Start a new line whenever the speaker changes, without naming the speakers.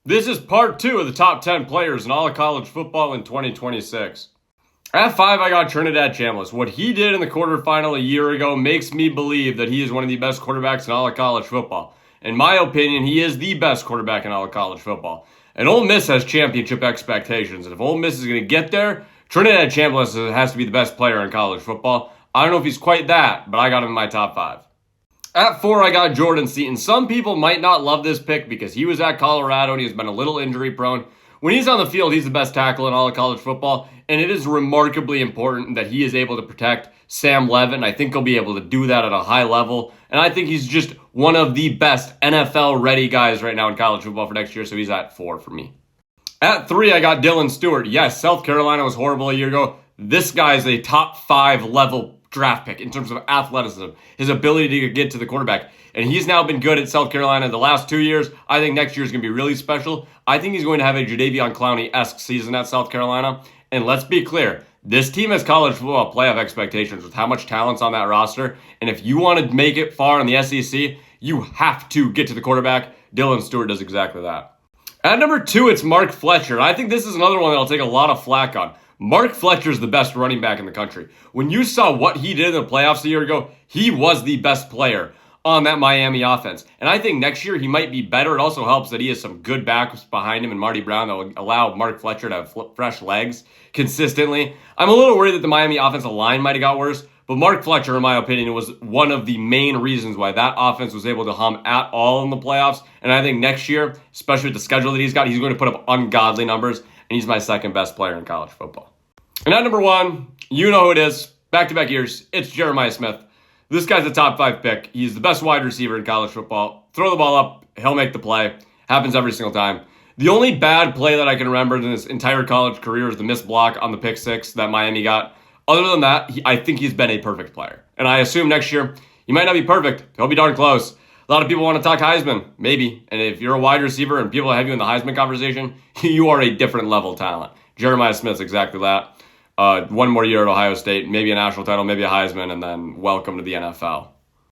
This is part 2 of the top 10 players in all of college football in 2026. At 5, I got Trinidad Chambliss. What he did in the quarterfinal a year ago makes me believe that he is one of the best quarterbacks in all of college football. In my opinion, he is the best quarterback in all of college football. And Ole Miss has championship expectations. And if Ole Miss is going to get there, Trinidad Chambliss has to be the best player in college football. I don't know if he's quite that, but I got him in my top 5. At 4, I got Jordan Seaton. Some people might not love this pick because he was at Colorado and he's been a little injury prone. When he's on the field, he's the best tackle in all of college football, and it is remarkably important that he is able to protect Sam Leavitt. I think he'll be able to do that at a high level, and I think he's just one of the best NFL-ready guys right now in college football for next year, so he's at 4 for me. At 3, I got Dylan Stewart. Yes, South Carolina was horrible a year ago. This guy is a top 5 level draft pick in terms of athleticism, his ability to get to the quarterback. And he's now been good at South Carolina the last 2 years. I think next year is going to be really special. I think he's going to have a Jadeveon Clowney-esque season at South Carolina. And let's be clear, this team has college football playoff expectations with how much talent's on that roster. And if you want to make it far in the SEC, you have to get to the quarterback. Dylan Stewart does exactly that. At number 2, it's Mark Fletcher. I think this is another one that I'll take a lot of flack on. Mark Fletcher is the best running back in the country. When you saw what he did in the playoffs a year ago, he was the best player on that Miami offense. And I think next year he might be better. It also helps that he has some good backs behind him and Marty Brown that will allow Mark Fletcher to have fresh legs consistently. I'm a little worried that the Miami offensive line might have got worse, but Mark Fletcher, in my opinion, was one of the main reasons why that offense was able to hum at all in the playoffs. And I think next year, especially with the schedule that he's got, he's going to put up ungodly numbers. And he's my second best player in college football. And at number 1, you know who it is. Back-to-back years, it's Jeremiah Smith. This guy's a top 5 pick. He's the best wide receiver in college football. Throw the ball up, he'll make the play. Happens every single time. The only bad play that I can remember in his entire college career is the missed block on the pick 6 that Miami got. Other than that, I think he's been a perfect player. And I assume next year, he might not be perfect. He'll be darn close. A lot of people want to talk Heisman, maybe. And if you're a wide receiver and people have you in the Heisman conversation, you are a different level talent. Jeremiah Smith's exactly that. One more year at Ohio State, maybe a national title, maybe a Heisman, and then welcome to the NFL.